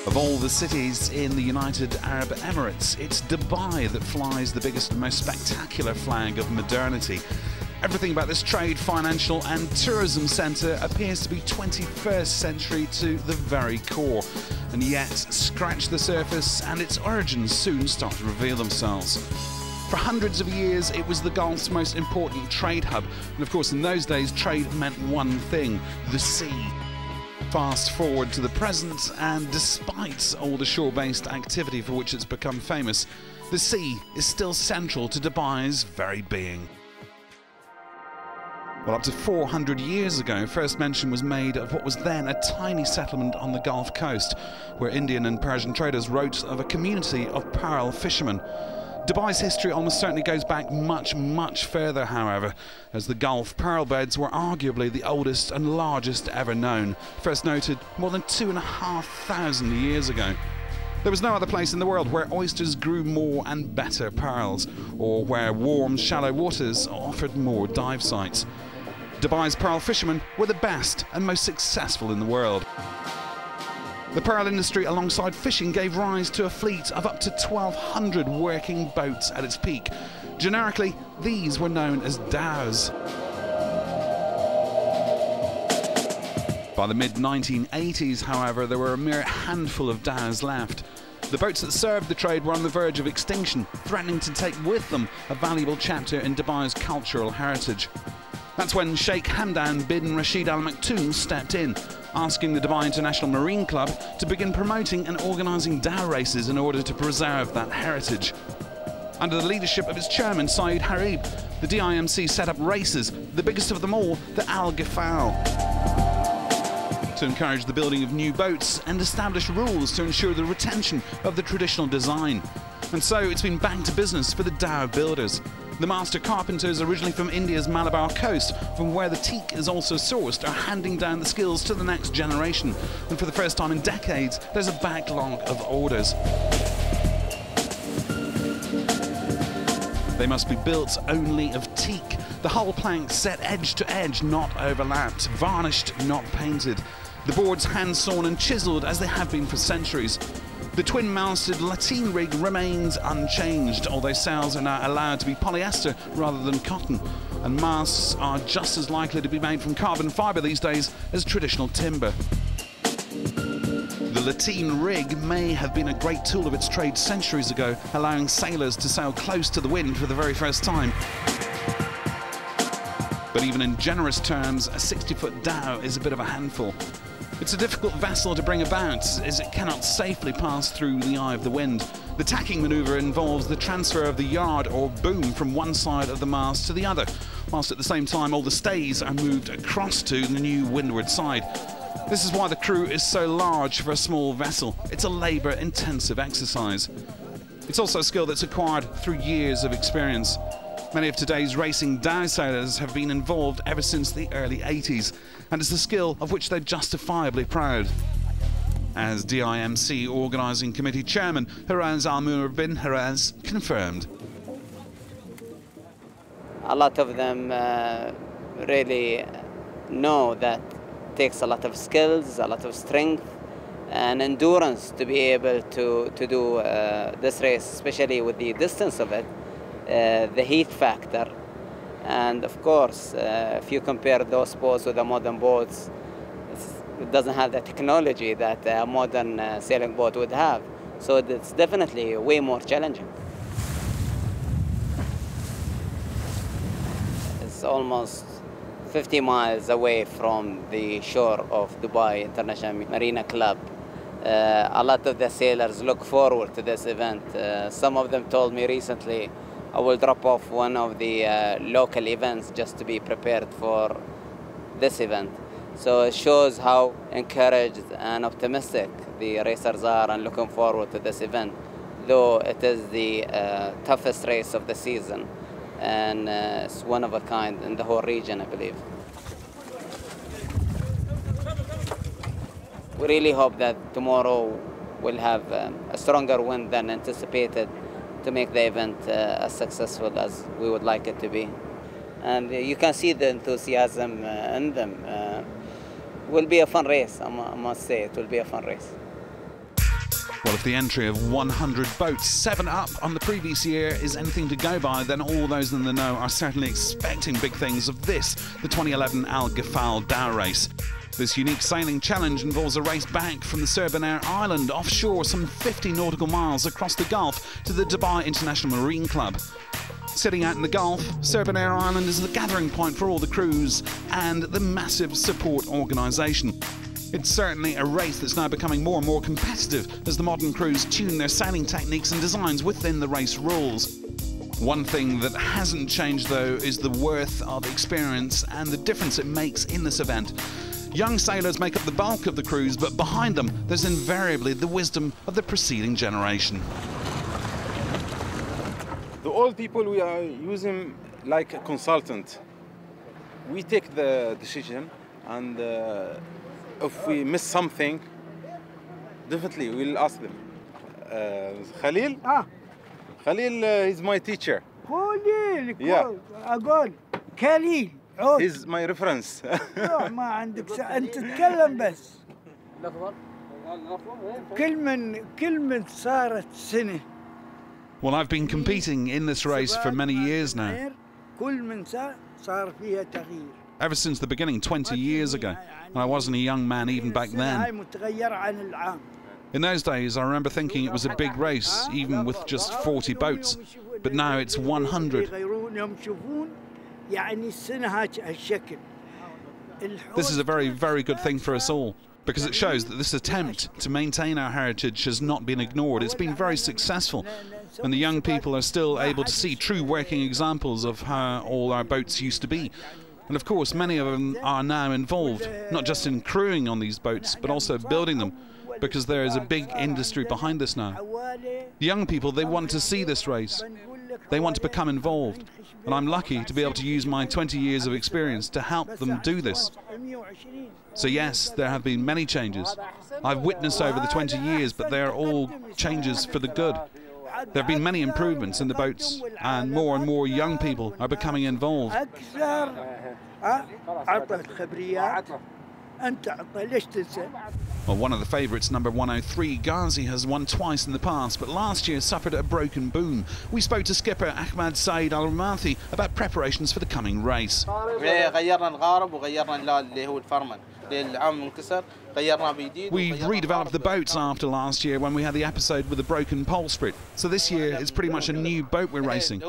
Of all the cities in the United Arab Emirates, it's Dubai that flies the biggest and most spectacular flag of modernity. Everything about this trade, financial and tourism centre appears to be 21st century to the very core. And yet, scratch the surface and its origins soon start to reveal themselves. For hundreds of years, it was the Gulf's most important trade hub. And of course, in those days, trade meant one thing: the sea. Fast forward to the present, and despite all the shore-based activity for which it's become famous, the sea is still central to Dubai's very being. Well, up to 400 years ago, first mention was made of what was then a tiny settlement on the Gulf coast, where Indian and Persian traders wrote of a community of pearl fishermen. Dubai's history almost certainly goes back much further, however, as the Gulf pearl beds were arguably the oldest and largest ever known, first noted more than 2,500 years ago. There was no other place in the world where oysters grew more and better pearls, or where warm, shallow waters offered more dive sites. Dubai's pearl fishermen were the best and most successful in the world. The pearl industry alongside fishing gave rise to a fleet of up to 1,200 working boats at its peak. Generically, these were known as dhows. By the mid-1980s, however, there were a mere handful of dhows left. The boats that served the trade were on the verge of extinction, threatening to take with them a valuable chapter in Dubai's cultural heritage. That's when Sheikh Hamdan bin Rashid Al Maktoum stepped in, asking the Dubai International Marine Club to begin promoting and organising dhow races in order to preserve that heritage. Under the leadership of its chairman, Saeed Harib, the DIMC set up races, the biggest of them all, the Al Gaffal, to encourage the building of new boats and establish rules to ensure the retention of the traditional design. And so it's been back to business for the dhow builders. The master carpenters, originally from India's Malabar coast, from where the teak is also sourced, are handing down the skills to the next generation. And for the first time in decades, there's a backlog of orders. They must be built only of teak. The whole plank set edge to edge, not overlapped, varnished, not painted. The boards hand-sawn and chiselled as they have been for centuries. The twin-masted lateen rig remains unchanged, although sails are now allowed to be polyester rather than cotton, and masts are just as likely to be made from carbon fibre these days as traditional timber. The lateen rig may have been a great tool of its trade centuries ago, allowing sailors to sail close to the wind for the very first time. But even in generous terms, a 60-foot dhow is a bit of a handful. It's a difficult vessel to bring about, as it cannot safely pass through the eye of the wind. The tacking manoeuvre involves the transfer of the yard or boom from one side of the mast to the other, whilst at the same time all the stays are moved across to the new windward side. This is why the crew is so large for a small vessel. It's a labour-intensive exercise. It's also a skill that's acquired through years of experience. Many of today's racing dhow sailors have been involved ever since the early 80s, and it's a skill of which they're justifiably proud. As DIMC Organising Committee Chairman Haraz Al-Munir bin Haraz confirmed. A lot of them really know that it takes a lot of skills, a lot of strength and endurance to be able to do this race, especially with the distance of it. The heat factor, and of course if you compare those boats with the modern boats, it doesn't have the technology that a modern sailing boat would have, so it's definitely way more challenging. It's almost 50 miles away from the shore of Dubai International Marina Club. A lot of the sailors look forward to this event. Some of them told me recently, I will drop off one of the local events just to be prepared for this event. So it shows how encouraged and optimistic the racers are and looking forward to this event, though it is the toughest race of the season, and it's one of a kind in the whole region, I believe. We really hope that tomorrow we'll have a stronger wind than anticipated to make the event as successful as we would like it to be. And you can see the enthusiasm in them. It will be a fun race, I must say. It will be a fun race. Well, if the entry of 100 boats, 7 up on the previous year, is anything to go by, then all those in the know are certainly expecting big things of this, the 2011 Al Gaffal Dow race. This unique sailing challenge involves a race back from the Surban Island offshore some 50 nautical miles across the Gulf to the Dubai International Marine Club. Sitting out in the Gulf, Surban Island is the gathering point for all the crews and the massive support organisation. It's certainly a race that's now becoming more and more competitive as the modern crews tune their sailing techniques and designs within the race rules. One thing that hasn't changed, though, is the worth of experience and the difference it makes in this event. Young sailors make up the bulk of the crews, but behind them there's invariably the wisdom of the preceding generation. The old people, we are using like a consultant. We take the decision, and if we miss something, definitely we'll ask them. Khalil? Khalil is my teacher. Khalil, Yeah. أقول Khalil. He's my reference. لا ما عندك أنت تتكلم بس. كل من صارت سنة. Well, I've been competing in this race for many years now. كل من صار فيها تغيير. Ever since the beginning 20 years ago, and I wasn't a young man even back then. هاي متغيرة عن العام. In those days, I remember thinking it was a big race, even with just 40 boats, but now it's 100. This is a very, very good thing for us all, because it shows that this attempt to maintain our heritage has not been ignored. It's been very successful, and the young people are still able to see true working examples of how all our boats used to be. And of course, many of them are now involved, not just in crewing on these boats, but also building them, because there is a big industry behind this now. The young people, they want to see this race. They want to become involved. And I'm lucky to be able to use my 20 years of experience to help them do this. So yes, there have been many changes. I've witnessed over the 20 years, but they are all changes for the good. There have been many improvements in the boats, and more young people are becoming involved. Well, one of the favourites, number 103, Ghazi, has won twice in the past, but last year suffered a broken boom. We spoke to skipper Ahmad Saeed Al-Rumathi about preparations for the coming race. We redeveloped the boats after last year when we had the episode with the broken bowsprit. So this year it's pretty much a new boat we're racing.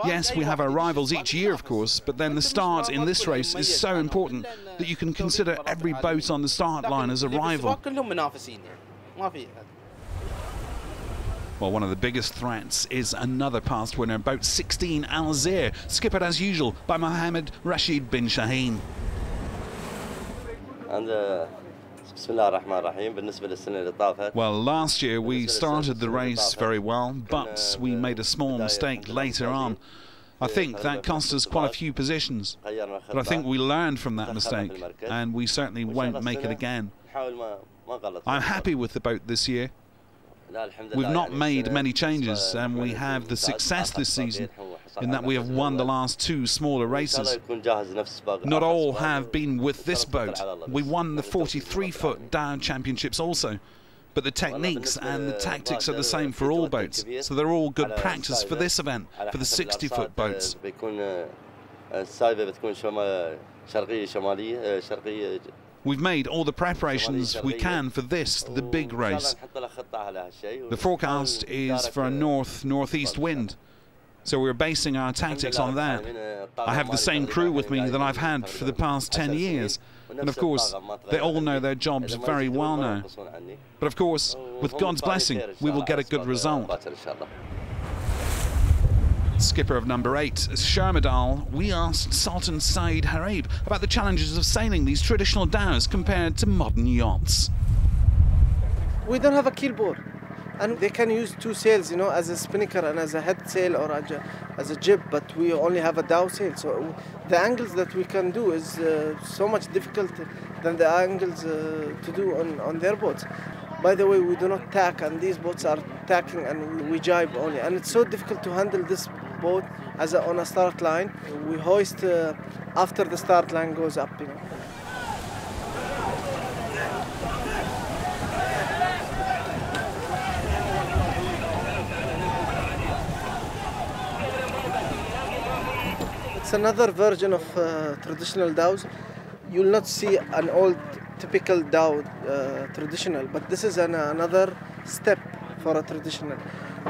Yes, we have our rivals each year, of course, but then the start in this race is so important that you can consider every boat on the start line as a rival. Well, one of the biggest threats is another past winner, boat 16 Al Zir, skippered as usual by Mohammed Rashid bin Shaheen. Well, last year we started the race very well, but we made a small mistake later on. I think that cost us quite a few positions, but I think we learned from that mistake, and we certainly won't make it again. I'm happy with the boat this year. We've not made many changes, and we have the success this season in that we have won the last 2 smaller races. Not all have been with this boat. We won the 43-foot Dow Championships also, but the techniques and the tactics are the same for all boats, so they're all good practice for this event, for the 60-foot boats. We've made all the preparations we can for this, the big race. The forecast is for a north-northeast wind, so we're basing our tactics on that. I have the same crew with me that I've had for the past 10 years, and of course, they all know their jobs very well now. But of course, with God's blessing, we will get a good result. Skipper of number 8, Shermadal, we asked Sultan Saeed Harib about the challenges of sailing these traditional dhows compared to modern yachts. We don't have a keelboard, and they can use 2 sails, you know, as a spinnaker and as a head sail or as a jib, but we only have a dhow sail. So the angles that we can do is so much difficult than the angles to do on their boats. By the way, we do not tack, and these boats are tacking, and we jibe only. And it's so difficult to handle this boat on a start line. We hoist after the start line goes up, you know. It's another version of traditional dhows. You'll not see an old typical dhow traditional, but this is another step for a traditional.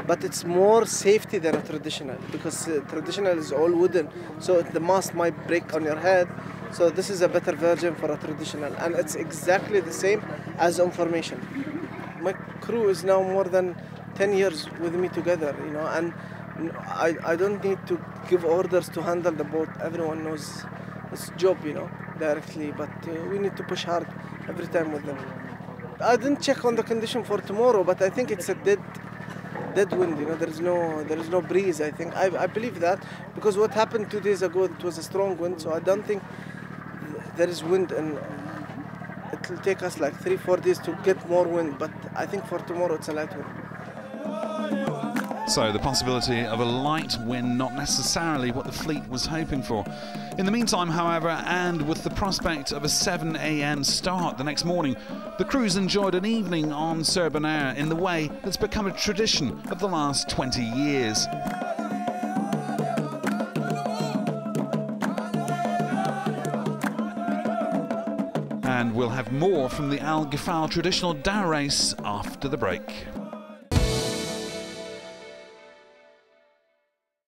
But it's more safety than a traditional, because traditional is all wooden, so the mast might break on your head. So this is a better version for a traditional, and it's exactly the same as on formation. My crew is now more than 10 years with me together, you know, and I don't need to give orders to handle the boat. Everyone knows its job, you know, directly, but we need to push hard every time with them. I didn't check on the condition for tomorrow, but I think it's a dead wind, you know, there is no breeze. I believe that, because what happened 2 days ago, it was a strong wind, so I don't think there is wind, and it will take us like 3-4 days to get more wind, but I think for tomorrow it's a light wind. So the possibility of a light wind, not necessarily what the fleet was hoping for. In the meantime, however, and with the prospect of a 7 a.m. start the next morning, the crews enjoyed an evening on Surbonair in the way that's become a tradition of the last 20 years. And we'll have more from the Gaffal traditional dhow race after the break.